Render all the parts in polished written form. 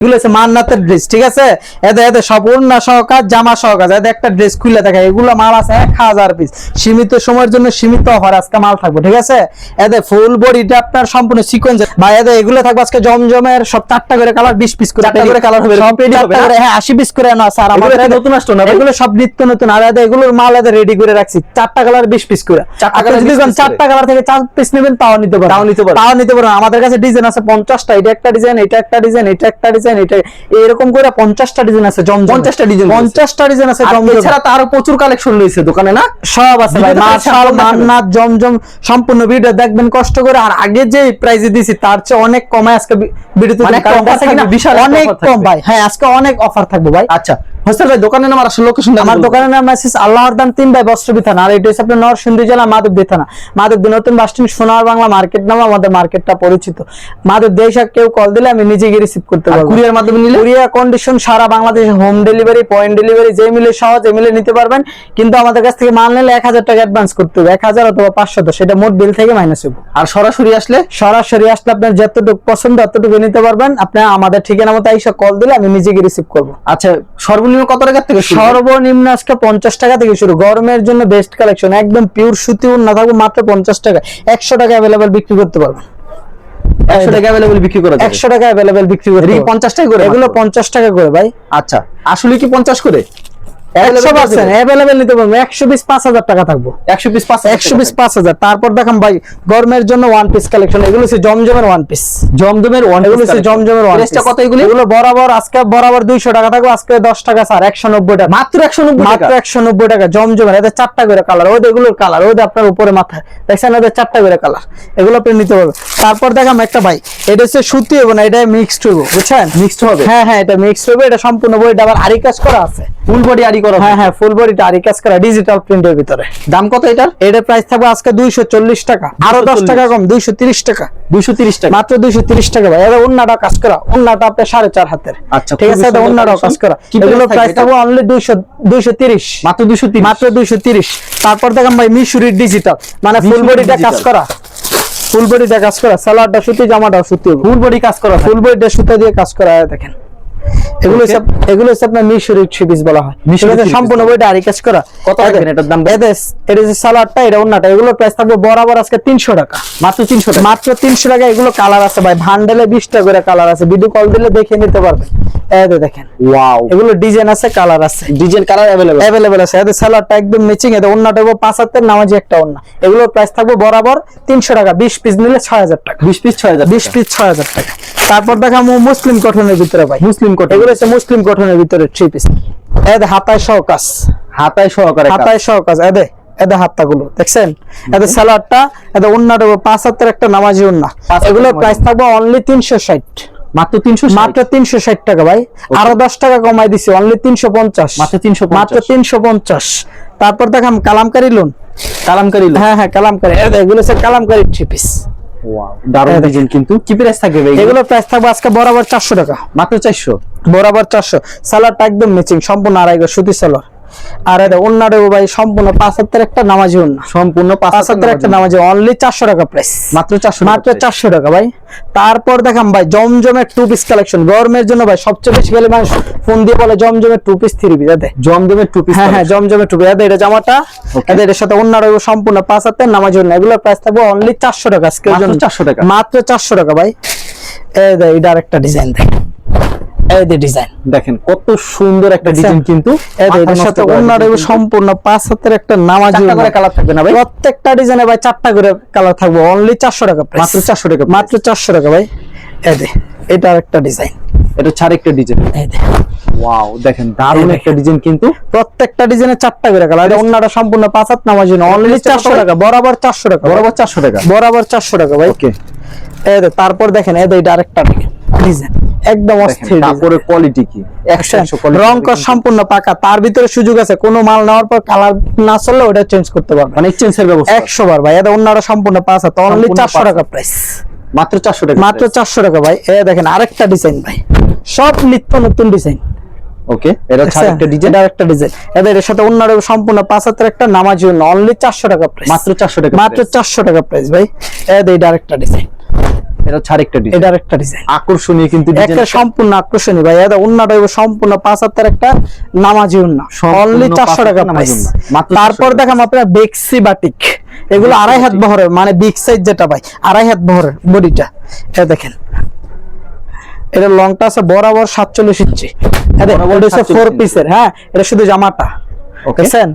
এগুলো হচ্ছে মান্নাতের ড্রেস, ঠিক আছে? এদের এদের সব ওড়না সহকার জামা সহকার, এদের একটা ড্রেস খুলে দেখা, এগুলো মাল আছে 1000 পিস, সীমিত সময়ের জন্য সীমিত অফার আজকে মাল থাকবে, ঠিক আছে? এদের ফুল বডিটা আপনার সম্পূর্ণ সিকোয়েন্স ভাই, এদের এগুলো থাকবে আজকে জমজমের সব 4টা করে কালার, 20 পিস করে, 4টা করে কালার হবে, সব রেডি হবে, হ্যাঁ 80 পিস করে না স্যার, আমাদের নতুন আসতো না, এগুলো সব নিত্য নতুন। আর এদের এগুলোর মাল এদের রেডি করে রাখছি, 4টা কালার 20 পিস করে, 4টা কালার যদি 4টা কালার থেকে 4 পিস নেবেন তাও নিতে পারবেন, তাও নিতে পারবেন। আমাদের কাছে ডিজাইন আছে 50টা, এটা একটা ডিজাইন, এটা একটা ডিজাইন, এটা একটা ডিজাইন, এটা এরকম করে 50টা ডিজাইন আছে, 50টা ডিজাইন আছে জমজম। এছাড়া তো আরো প্রচুর কালেকশন রয়েছে দোকানে, না? সব আছে ভাই, মাশাআল মান্নাত জমজম সম্পূর্ণ ভিডিও দেখবেন কষ্ট করে। আর আগে যে প্রাইসে দিছি তার চেয়ে অনেক কমে আজকে ভিডিওতে বিশাল অনেক কম ভাই। হ্যাঁ আজকে অনেক অফার থাকবে ভাই। আচ্ছা হোসেন ভাই, দোকানের নাম আর আসল লোকেশন? আমার দোকানের নাম আছে আল্লাহর দান 3 বাই বস্ত্রবি থানা, আর এটা হচ্ছে আপনার নরসিংদী জেলা মাধবদী থানা, মাধবদী নতুন বাস স্ট্যান্ড, সোনার বাংলা মার্কেট নাম আমাদের মার্কেটটা পরিচিত। মাধবদী এসে কেউ কল দিলে আমি নিজে গিয়ে রিসিভ করতে পারবো, কুরিয়ার মাধ্যমে নিলে কুরিয়ার কন্ডিশন সারা বাংলাদেশে হোম ডেলিভারি, পয়েন্ট ডেলিভারি, যে মিলে সহজ এমিলে নিতে পারবেন। কিন্তু আমাদের কাছ থেকে মাল নিলে 1000 টাকা অ্যাডভান্স করতে হবে, 1000 অথবা 500, সেটা মোট বিল থেকে মাইনাস হবে। আর সরাসরি আসলে আপনার যতটুকু পছন্দ ততটুকু নিতে পারবেন। আপনি আমাদের ঠিকানা মতো এসে কল দিলে আমি নিজে গিয়ে রিসিভ করবো। আচ্ছা সর্বনিম্ন কত টাকা থেকে? সর্বনিম্ন আজকে 50 টাকা থেকে শুরু, গরমের জন্য বেস্ট কালেকশন, একদম পিওর সুতি না থাকবে মাত্র 50 টাকা, 100 টাকা अवेलेबल বিক্রি করতে পারবেন। 100 টাকা अवेलेबल বিক্রি করা যাবে, 100 টাকা अवेलेबल বিক্রি করতে পারবেন। 50 টাকা করে, এগুলো 50 টাকা করে ভাই। আচ্ছা আসলে কি 50 করে? 100% अवेलेबल নিতে পারবেন। 100 পিস 5000 টাকা থাকবে, 100 পিস 5000। তারপর দেখাম ভাই গরমের জন্য ওয়ান পিস কালেকশন, এগুলো হচ্ছে জমজমের ওয়ান পিস, এগুলো হচ্ছে জমজমের ওয়ান পিস। কত এগুলো? এগুলো বরাবর আজকে বরাবর 200 টাকা থাকবে, আজকে 10 টাকা স্যার, 190 টাকা, মাত্র 190 টাকা জমজমের। এদের 4টা করে কালার, ওদের এগুলোর কালার, ওদের আপনার উপরে মাথায় দেখছেন, এদের 4টা করে কালার, এগুলো আপনি নিতে পারবেন। তারপর দেখাম একটা ভাই, এটা হচ্ছে সুতি হবে না, এটা মিক্সড হবে, বুঝছেন? মিক্সড হবে, হ্যাঁ হ্যাঁ এটা মিক্সড হবে, এটা সম্পূর্ণ বডিটা আবার আরি কাজ করা আছে, ফুল বডি আরি করা, হ্যাঁ হ্যাঁ ফুল বডিটা আরি কাজ করা, ডিজিটাল প্রিন্টের ভিতরে। দাম কত এটার? এটার প্রাইস থাকবে আজকে 240 টাকা, আরো 10 টাকা কম, 230 টাকা, 230 টাকা, মাত্র 230 টাকা ভাই। এটা ওন্নাটা কাজ করা, ওন্নাটা আপনার 4.5 হাতের, আচ্ছা ঠিক আছে, এটা ওন্নাটাও কাজ করা। এগুলো প্রাইস থাকবে অনলি 230, মাত্র 230। তারপর দেখেন ভাই মিশরি ডিজিটাল, মানে ফুল বডিটা কাজ করা, ফুল বডিটা কাজ করা, সালোয়ারটা সুতি, জামাটাও সুতি, ফুল বডি কাজ করা, ফুল বডিটা সুতা দিয়ে কাজ করা। দেখেন এগুলো হচ্ছে আপনার মিশরি থ্রি-পিস বলা হয়, সম্পূর্ণ বইটা আরি কাজ করা। কত রাখবেন এটার দাম? এটা যে সালোয়ারটা, এটা ওন্নাটা, এগুলো প্রাইস থাকবে বরাবর আজকে 300 টাকা, মাত্র 300 টাকা। এগুলো কালার আছে ভাই, ভান্ডেলে 20টা করে কালার আছে, ভিডিও কল দিলে দেখে নিতে পারবেন। এই দেখেন ওয়াও, এগুলো ডিজাইন আছে, কালার আছে, ডিজাইন কালার अवेलेबल আছে। এদের সালোয়ারটা একদম ম্যাচিং, এদের ওন্নাটা হবে 5 হাতের নামাজি একটা ওন্না। এগুলোর প্রাইস থাকবে বরাবর 300 টাকা, 20 পিস নিলে 6000 টাকা, 20 পিস 6000 টাকা। তারপর দেখাবো মুসলিম কটনের ভিতরে ভাই, মুসলিম কটন, এগুলো হচ্ছে মুসলিম কটনের ভিতরে থ্রি পিস, এদের হাতায় সহ কাজ, হাতায় সহ কাজ, এদের হাতটাগুলো দেখছেন, এদের সালোয়ারটা, এদের ওন্নাটা 5 হাতের একটা নামাজি ওন্না। এগুলোর প্রাইস থাকবে অনলি 360, মাত্র 360 টাকা ভাই। আরো 10 টাকা কমাই দিছি, অনলি 350, মাত্র 350। তারপর দেখাম কালামকারী লোন, হ্যাঁ হ্যাঁ কালামকারী, এগুলো হচ্ছে কালামকারী থ্রি পিস। ওয়াও দারুণ ডিজাইন, কিন্তু কি প্রাইস থাকবে ভাই? এগুলো প্রাইস থাকবে আজকে বরাবর 400 টাকা, মাত্র 400, বরাবর 400। সালোয়ারটা একদম ম্যাচিং, সম্পূর্ণ আড়াই গজ সুতি সালোয়ার। আর এটা ওন্নাটা ভাই সম্পূর্ণ 5 হাতের একটা নামাজি ওন্না, সম্পূর্ণ 5 হাতের একটা নামাজি, অনলি 400 টাকা প্রাইস, মাত্র 400 টাকা ভাই। তারপর দেখাম ভাই জমজমের টু পিস কালেকশন, গরমের জন্য ভাই সবচেয়ে বেশি গেলে মানুষ ফোন দিয়ে বলে জমজমের টু পিস থ্রি পিস, জমজমের টু পিস, হ্যাঁ জমজমের টু পিস। এটা জামাটা, এর সাথে ওন্নাটা সম্পূর্ণ 5 হাতের নামাজি ওন্না। এগুলোর প্রাইস থাকবে অনলি 400 টাকা, আজকের জন্য 400 টাকা, মাত্র 400 টাকা ভাই। এই এটা আরেকটা ডিজাইন দেখেন, এই ডিজাইন দেখেন কত সুন্দর একটা ডিজাইন, কিন্তু এর সাথে ওন্নাটা সম্পূর্ণ 5 হাতের একটা নামাজি, 4টা করে কালার থাকবে না ভাই, প্রত্যেকটা ডিজাইনে ভাই 4টা করে কালার থাকবে, অনলি 400 টাকা, মাত্র 400 টাকা, মাত্র 400 টাকা ভাই। এটা আরেকটা ডিজাইন, এটা ছাড় একটা ডিজাইন, ওয়াও দেখেন দারুণ একটা ডিজাইন, কিন্তু প্রত্যেকটা ডিজাইনে 4টা করে কালার। এটা ওন্নাটা সম্পূর্ণ 5 হাত নামাজি, অনলি 400 টাকা, বরাবর 400 টাকা, বরাবর 400 টাকা, বরাবর 400 টাকা ভাই। ওকে তারপর দেখেন এটা আরেকটা ডিজাইন, একদম অস্থির, কাপড়ের কোয়ালিটি কি 100, রং কর সম্পূর্ণ পাকা। তার ভিতরে সুযোগ আছে, কোনো মাল নেওয়ার পর কালার না চললে ওটা চেঞ্জ করতে পারবে, মানে এক্সচেঞ্জের ব্যবস্থা 100 বার ভাই। এটা ওন্নাটা সম্পূর্ণ 5 হাত, অনলি 400 টাকা প্রাইস, মাত্র 400 টাকা, মাত্র 400 টাকা ভাই। দেখেন আরেকটা ডিজাইন ভাই, সব নিত্য নতুন ডিজাইন। ওকে এটা আরেকটা ডিজাইন, আরেকটা ডিজাইন, এর সাথে ওন্নাটা সম্পূর্ণ 5 হাতের একটা নামাজি ওন্না, অনলি 400 টাকা প্রাইস, মাত্র 400 টাকা, মাত্র 400 টাকা প্রাইস ভাই। এটা আরেকটা ডিজাইন, এটা হচ্ছে আরেকটা ডিজাইন, এটা আরেকটা ডিজাইন আকর্ষণীয় কিন্তু ডিজাইন, একটা সম্পূর্ণ আকর্ষণীয় ভাই। এটা ওন্নাটা হইব সম্পূর্ণ 75 একটা নামাজি ওন্না, অনলি 400 টাকা প্রাইস। তারপর দেখাম আপনার বেক্সি বাটিক, এগুলো 2.5 হাত বহরের, মানে বিগ সাইজ যেটা ভাই 2.5 হাত বহরের বডিটা। এটা দেখেন, এটা লংটা আছে বরাবর 47 ইঞ্চি। এটা 4 পিসের, হ্যাঁ এটা শুধু জামাটা, ওকে বুঝছেন?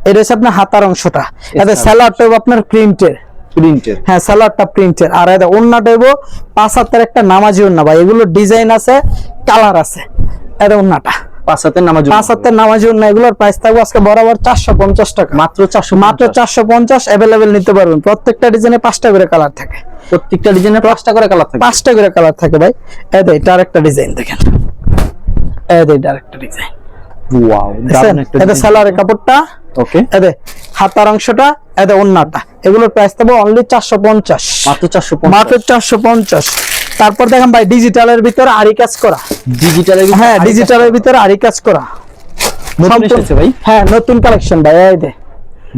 এটা হচ্ছে আপনার হাতার অংশটা। এটা সালোয়ারটা হইব আপনার প্রিন্টের, হ্যাঁ সালোয়ারটা প্রিন্টের। আর এটা ওন্নাটা হইব 75 একটা নামাজি ওন্না ভাই। এগুলো ডিজাইন আছে, কালার আছে। এটা ওন্নাটা 75 নামাজি ওন্না। এগুলোর প্রাইস থাকবে আজকে বরাবর 450 টাকা, মাত্র 450 अवेलेबल নিতে পারবেন। প্রত্যেকটা ডিজাইনে 5টা করে কালার থাকে, প্রত্যেকটা ডিজাইনে 5টা করে কালার থাকে, 5টা করে কালার থাকে ভাই। এটা আরেকটা ডিজাইন দেখেন, এটা আরেকটা ডিজাইন। ওয়াও, দারুণ একটা এটা সালোয়ারের কাপড়টা, ওকে। এটা হাতার অংশটা, এটা ওন্নাটা। এগুলোর প্রাইস থাকবে অনলি 450, মাত্র 450, মাত্র 450। তারপর দেখেন ভাই ডিজিটালের ভিতরে আরি কাজ করা, ডিজিটালের, হ্যাঁ ডিজিটালের ভিতরে আরি কাজ করা নতুন এসেছে ভাই, হ্যাঁ নতুন কালেকশন ভাই। এই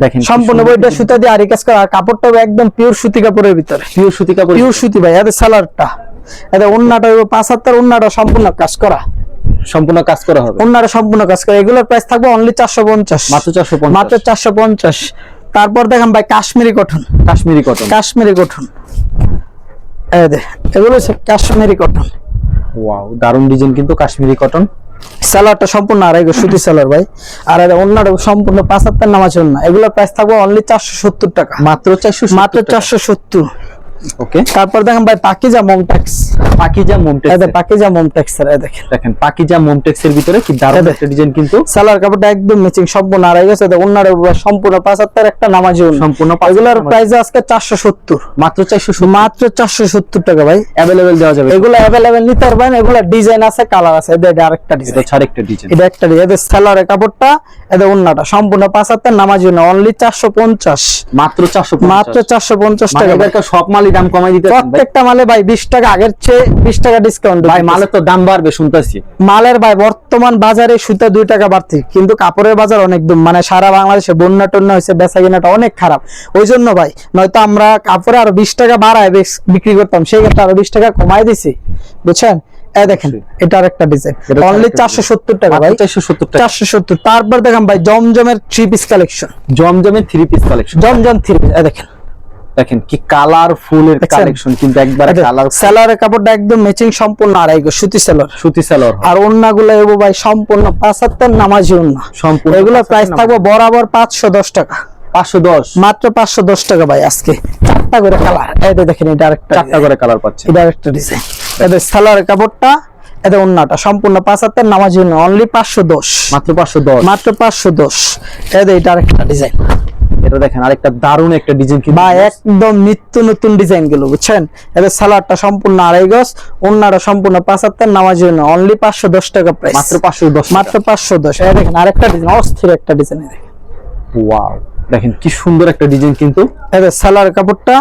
দেখেন সম্পূর্ণ বইটা সুতা দিয়ে আরি কাজ করা। আর কাপড়টা একদম পিওর সুতি কাপড়ের ভিতরে, পিওর সুতি কাপড়, পিওর সুতি ভাই। এটা সালোয়ারটা, এটা ওন্নাটা হইব 75, ওন্নাটা সম্পূর্ণ কাজ করা, সম্পূর্ণ কাজ করা হবে, ওন্নাটা সম্পূর্ণ কাজ করা। এগুলোর প্রাইস থাকবে অনলি 450, মাত্র 450, মাত্র 450। তারপর দেখেন ভাই Kashmiri cotton, Kashmiri cotton, Kashmiri cotton. এই যে এগুলো হচ্ছে কাশ্মীরি কটন। ওয়াও, দারুণ ডিজাইন কিন্তু কাশ্মীরি কটন। সালোয়ারটা সম্পূর্ণ আড়াই গজ সুতি সালোয়ার ভাই। আর এটা ওন্নাটা সম্পূর্ণ 75 নামাজ ওন্না। এগুলোর প্রাইস থাকবে অনলি 470 টাকা, মাত্র 470। ওকে। তারপর দেখেন ভাই পাকিজা মমটেক্স, পাকিজা মমটেক্স, এটা পাকিজা মমটেক্স এর দেখেন পাকিজা মমটেক্স এর ভিতরে কি দারুণ একটা ডিজাইন কিন্তু। সালোয়ার কাপড়টা একদম ম্যাচিং, সম্পূর্ণ আড়াই গজ। এটা ওন্নাটা সম্পূর্ণ 75 একটা নামাজি ওন্না, সম্পূর্ণ। এগুলোর প্রাইস আজকে 470, মাত্র 470, মাত্র 470 টাকা ভাই। अवेलेबल দেওয়া যাবে, এগুলো अवेलेबल নিতে পারবেন। এগুলো ডিজাইন আছে, কালার আছে। এটা আরেকটা ডিজাইন, এটা আরেকটা ডিজাইন, এটা একটা ডিজাইন। এটা সালোয়ারের কাপড়টা, এটা ওন্নাটা সম্পূর্ণ 75 নামাজি ওন্না, অনলি 450, মাত্র 450, মাত্র 450 টাকা। এবারকার সব মালই দাম কমাই দিতে, প্রত্যেকটা মালে ভাই 20 টাকা আগের চেয়ে 20 টাকা ডিসকাউন্ট ভাই। মালের তো দাম বাড়বে শুনতেছি, মালের ভাই বর্তমান বাজারে সুতা 2 টাকা বাড়তি, কিন্তু কাপড়ের বাজার অনেক দম, মানে সারা বাংলাদেশে বন্যা টন্যা হয়েছে, বেচা কিনাটা অনেক খারাপ। ওই জন্য ভাই নয়তো আমরা কাপড়ে আরো 20 টাকা বাড়ায় বিক্রি করতাম, সেই ক্ষেত্রে আরো 20 টাকা কমাই দিছি, বুঝছেন? এই দেখেন এটা আরেকটা ডিজাইন, অনলি 470 টাকা ভাই, 470 টাকা, 470। তারপর দেখেন ভাই জমজমের 3 পিস কালেকশন, জমজমের 3 পিস কালেকশন, জমজম 3 পিস। এই দেখেন, দেখেন কি কালারফুল এর কালেকশন কিন্তু, একবারে কালার। সালোয়ারের কাপড়টা একদম ম্যাচিং, সম্পূর্ণ আড়াই গজ সুতি সালোয়ার, সুতি সালোয়ার। আর ওন্নাগুলো এবো ভাই সম্পূর্ণ 75 নামাজি ওন্না, সম্পূর্ণ। এগুলোর প্রাইস থাকবে বরাবর 510 টাকা, 510, মাত্র 510 টাকা ভাই। আজকে 4টা করে কালার, এই দেখেন এটা আরেকটা, 4টা করে কালার পাচ্ছে, এটা আরেকটা ডিজাইন। এটা সালোয়ারের কাপড়টা, এটা ওন্নাটা সম্পূর্ণ 75 নামাজি ওন্না, অনলি 510, মাত্র 510, মাত্র 510। এটা আরেকটা ডিজাইন, এটা দেখেন আরেকটা দারুণ একটা ডিজাইন কিন্তু ভাই, একদম নিত্য নতুন ডিজাইন গুলো, বুঝছেন? এটা সালোয়ারটা সম্পূর্ণ আড়াই গজ, ওন্নাটা সম্পূর্ণ 75 নামাজি ওন্না, অনলি 510 টাকা প্রাইস, মাত্র 510, মাত্র 510। এই দেখেন আরেকটা ডিজাইন, অস্থির একটা ডিজাইন। ওয়াও, দেখেন কি সুন্দর একটা ডিজাইন কিন্তু। এটা সালোয়ার কাপড়টা,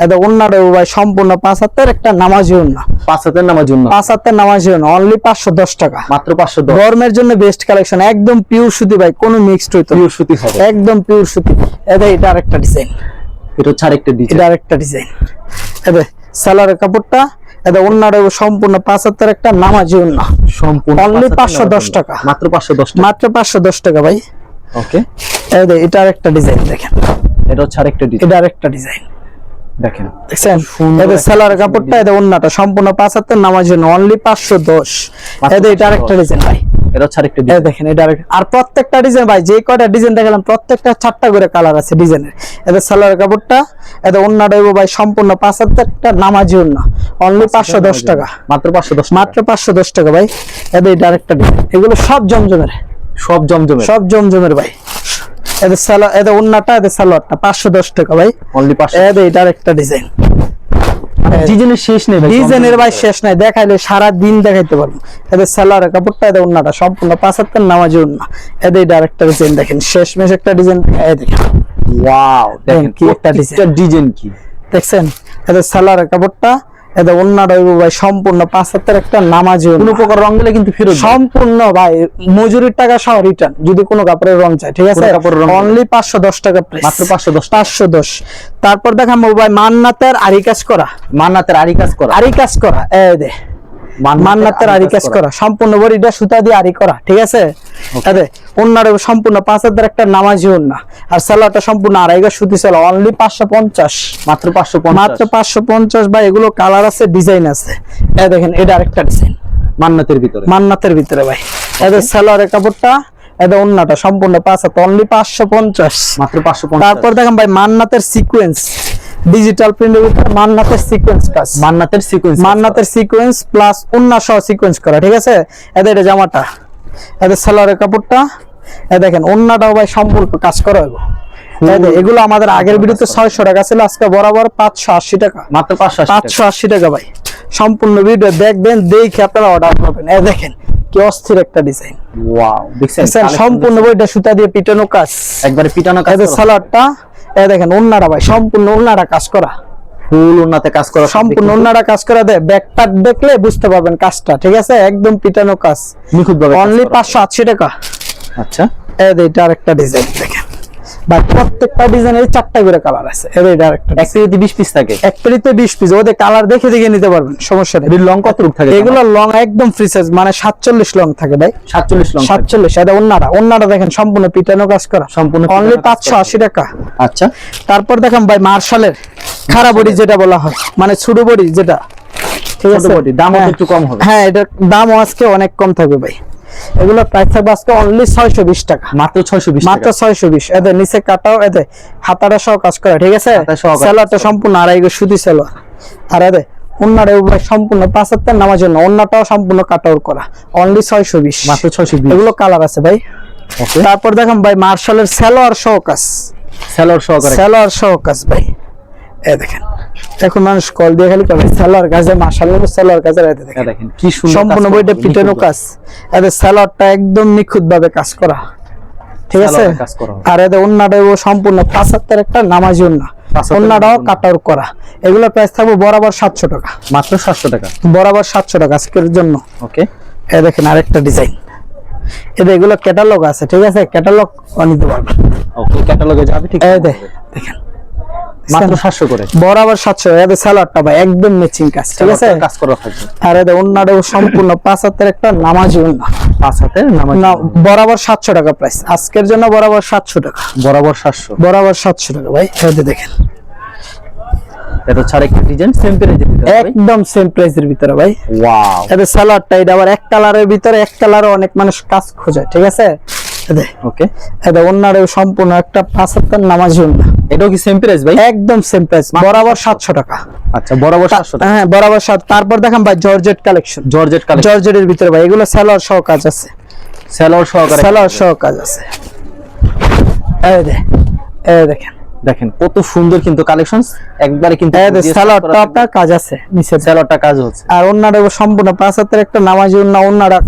এটা ওন্নাটা ভাই সম্পূর্ণ 75 একটা নামাজি ওন্না, 5 নামার জন্য, 75 নামাজি ওন্না, অনলি 510 টাকা, মাত্র 510। গরমের জন্য বেস্ট কালেকশন, একদম পিওর সুতি ভাই, কোনো মিক্সড হইতো না, পিওর সুতি হবে, একদম পিওর সুতি। এটা আরেকটা ডিজাইন, এটা হচ্ছে আরেকটা ডিজাইন, এটা আরেকটা ডিজাইন। এটা সালোয়ারের কাপড়টা, এটা ওন্নাটা সম্পূর্ণ 75 একটা নামাজি ওন্না, সম্পূর্ণ অনলি 510 টাকা, মাত্র 510 টাকা, মাত্র 510 টাকা ভাই। ওকে। এটা আরেকটা ডিজাইন দেখেন, এটা হচ্ছে আরেকটা ডিজাইন, এটা আরেকটা ডিজাইন, দেখেন দেখছেন? এটা সালোয়ার কাপড়টা, এটা ওন্নাটা সম্পূর্ণ 75 নামাজি ওন্না, অনলি 510। এটা আরেকটা ডিজাইন ভাই, এটা হচ্ছে আরেকটা এই ডিজাইন, দেখেন এটা আর প্রত্যেকটা ডিজাইন ভাই, যে কয়টা ডিজাইন দেখালাম প্রত্যেকটা 4টা করে কালার আছে ডিজাইনের। এটা সালোয়ার কাপড়টা, এটা ওন্নাটা ভাই সম্পূর্ণ 75 একটা নামাজি ওন্না, অনলি 510 টাকা, মাত্র 510, মাত্র 510 টাকা ভাই। এটা আরেকটা ডিজাইন, এগুলো সব জমজমের, সব জমজমের, সব জমজমের ভাই। এটা ওন্নাটা, এটা সালোয়ারটা 510 টাকা ভাই, অনলি 500। এটা আরেকটা ডিজাইন, ডিজাইনের শেষ নেই ভাই, ডিজাইনের ভাই শেষ নাই, দেখাইলে সারা দিন দেখাইতে পারবো। এদের সালোয়ারের কাপড়টা, এদের ওন্নাটা সম্পূর্ণ 75 নামাজি ওন্না। এদের আরেকটা ডিজাইন দেখেন, শেষ মেশ একটা ডিজাইন, এই দেখেন, ওয়াও, দেখেন কি একটা ডিজাইন কি দেখছেন? এদের সালোয়ারের কাপড়টা, এটা ওন্নাটা হইব ভাই সম্পূর্ণ 75 একটা নামাজি ওন্না। কোনো প্রকার রং দিলে কিন্তু ফেরত সম্পূর্ণ ভাই মজুরির টাকা সহ রিটার্ন যদি কোনো কাপড়ের রং চাই, ঠিক আছে, অনলি 510 টাকা প্রাইস, মাত্র 510 510। তারপর দেখাবো ভাই মান্নাতের আরি কাজ করা, মান্নাতের আরি কাজ করা, আরি কাজ করা, এই দে মান্নাতের আরি কাজ করা, সম্পূর্ণ বডিটা সুতা দিয়ে আরি করা, ঠিক আছে। আরে ওন্নার সম্পূর্ণ 5000 একটা নামাজি ওন্না, আর সালোয়ারটা সম্পূর্ণ আড়াই গজ সুতি সালোয়ার, অনলি 550, মাত্র 550, মাত্র 550 ভাই। এগুলো কালার আছে, ডিজাইন আছে, এই দেখেন এটা আরেকটা ডিজাইন মান্নাতের ভিতরে, মান্নাতের ভিতরে ভাই। এদের সালোয়ারের কাপড়টা, এদের ওন্নাটা সম্পূর্ণ 5 অনলি 550, মাত্র 550। তারপর দেখেন ভাই মান্নাতের সিকোয়েন্স, ডিজিটাল প্রিন্টের ভিতরে মান্নাতের সিকোয়েন্স কাজ, মান্নাতের সিকোয়েন্স, মান্নাতের সিকোয়েন্স প্লাস ওন্না সহ সিকোয়েন্স করা, ঠিক আছে। এদের এটা জামাটা, এদের সালোয়ারের কাপড়টা, এ দেখেন ওন্নাটাও ভাই সম্পূর্ণ কাজ করা হবে। এগুলো আমাদের আগের ভিডিওতে 600 টাকা ছিল, আজকে বরাবর 580 টাকা, মাত্র 580 টাকা ভাই। সম্পূর্ণ ভিডিও দেখবেন, দেখে আপনারা অর্ডার করবেন। এই দেখেন কি অস্থির একটা ডিজাইন, ওয়াও, দেখছেন সম্পূর্ণ বইটা সুতা দিয়ে পিটানো কাজ, একবারে পিটানো কাজ। এদের সালোয়ারটা, এই দেখেন ওন্নাটা ভাই সম্পূর্ণ ওন্নাটা কাজ করা, ফুল ওন্নাতে কাজ করা, সম্পূর্ণ ওন্নাটা কাজ করা। দেয় ব্যাকটা দেখলে বুঝতে পারবেন কাজটা, ঠিক আছে, একদম পিটানো কাজ, নিখুঁত ভাবে, অনলি 580 টাকা। আচ্ছা, এটা আরেকটা ডিজাইন দেখেন ভাই, প্রত্যেকটা ডিজাইনের 4টা করে কালার আছে। এটা আরেকটা, একটা যদি 20 পিস থাকে, একটাতে 20 পিস, ওদের কালার দেখে দেখে নিতে পারবেন, সমস্যা নেই। এর লং কত রূপ থাকে? এগুলো লং একদম ফ্রি সাইজ, মানে 47 লং থাকে ভাই, 47 লং, 47। এটা ওন্নাটা দেখেন সম্পূর্ণ পিটানো কাজ করা, সম্পূর্ণ অনলি 580 টাকা। আচ্ছা, তারপর দেখেন ভাই মার্শালের খারাপ বডি যেটা বলা হয়, মানে ছোট বডি যেটা, ঠিক আছে, দাম একটু কম হবে। হ্যাঁ, এটার দামও আজকে অনেক কম থাকবে ভাই। এগুলো প্রাইস থাকবে আজকে অনলি 620 টাকা, মাত্র 620, মাত্র 620। এদের নিচে কাটাও, এদের হাতাটা সহ কাজ করা, ঠিক আছে, সালোয়ারটা সম্পূর্ণ আড়াই গজ সুতি সালোয়ার, আর এদের ওন্নাটা সম্পূর্ণ 75 নামার জন্য, ওন্নাটাও সম্পূর্ণ কাটাও করা, অনলি 620, মাত্র 620। এগুলো কালার আছে ভাই। তারপর দেখেন ভাই মার্শালের সালোয়ার সহ কাজ, সালোয়ার সহ কাজ ভাই। এই দেখেন এখন মানুষ কল দিয়ে খালি করে সালোয়ার কাজে, মাশাআল্লাহ সালোয়ার কাজে, দেখেন কি সুন্দর, সম্পূর্ণ বইটা পিটানো কাজ, এদের সালোয়ারটা একদম নিখুঁত ভাবে কাজ করা, ঠিক আছে। আর এদের ওন্নাটাও সম্পূর্ণ 75 একটা নামাজি ওন্না, ওন্নাটাও কাটার করা। এগুলো প্রাইস থাকবে বরাবর 700 টাকা, মাত্র 700 টাকা, বরাবর 700 টাকা আজকের জন্য। ওকে, এই দেখেন আরেকটা ডিজাইন, এগুলো ক্যাটালগ আছে, ঠিক আছে, ক্যাটালগ নিতে পারবেন। ওকে, ক্যাটালগে যাবে, ঠিক আছে। দেখেন মাত্র 700 করে, বরাবর 700। এদের সালোয়ারটা ভাই একদম ম্যাচিং কাজ, ঠিক আছে, কাজ করা থাকবে। আর এদের ওন্নাটাও সম্পূর্ণ 75 একটা নামাজি ওন্না, 5 নামাজ, না বরাবর 700 টাকা প্রাইস আজকের জন্য, বরাবর 700 টাকা, বরাবর 700, বরাবর 700 টাকা ভাই। এই দেখেন এটা ছাড়া একটা ডিজাইন সেম প্রাইসের ভিতরে, একদম সেম প্রাইসের ভিতরে ভাই। ওয়াও, এদের সালোয়ারটা এটা আবার এক কালারের ভিতরে, এক কালারে অনেক মানুষ কাজ খোঁজে, ঠিক আছে। ওকে, এটা ওন্নাটাও সম্পূর্ণ একটা 75 নামাজি ওন্না, এটাও কি সেম প্রাইস ভাই? একদম সেম প্রাইস, বরাবর 700 টাকা। আচ্ছা, বরাবর 700 টাকা, হ্যাঁ বরাবর 7। তারপর দেখেন ভাই জর্জেট কালেকশন, জর্জেটের ভিতরে ভাই এগুলো সালোয়ার সহ কাজ আছে, সালোয়ার সহ কাজ আছে। দেখেন দেখেন কত সুন্দর কিন্তু কালেকশন, একবারে কিন্তু সালোয়ারটা আপনার কাজ আছে, নিচে সালোয়ারটা কাজ হচ্ছে, আর ওন্নাটা সম্পূর্ণ 75 একটা নামাজি ওন্না, ওন্নাটা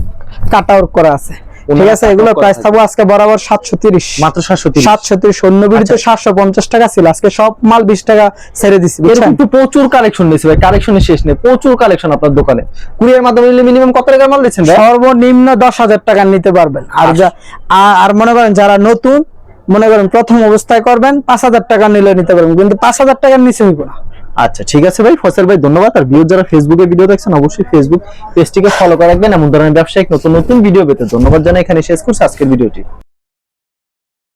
কাটার করা আছে, ঠিক আছে। এগুলো প্রাইস থাকবে আজকে বরাবর 730, মাত্র 730, 730। অন্য ভিডিওতে 750 টাকা ছিল, আজকে সব মাল 20 টাকা ছেড়ে দিছি, বুঝছেন। কিন্তু প্রচুর কালেকশন দিয়েছে ভাই, কালেকশনের শেষ নেই, প্রচুর কালেকশন আপনার দোকানে। কুরিয়ার মাধ্যমে নিলে মিনিমাম কত টাকার মাল দিচ্ছেন ভাই? সর্বনিম্ন 10,000 টাকা নিতে পারবেন। আর মনে করেন যারা নতুন, মনে করেন প্রথম অবস্থায় করবেন, 5,000 টাকা নিলে নিতে পারবেন, কিন্তু 5,000 টাকার নিচে হইব না। আচ্ছা, ঠিক আছে ভাই, ফসল ভাই ধন্যবাদ। আর ভিউয়ার যারা ফেসবুকে ভিডিও দেখছেন, অবশ্যই ফেসবুক পেজটিকে ফলো করে রাখবেন এমন ধরনের ব্যবসায়িক নতুন নতুন ভিডিও পেতে। ধন্যবাদ জানাই, এখানে শেষ করছি আজকের ভিডিওটি।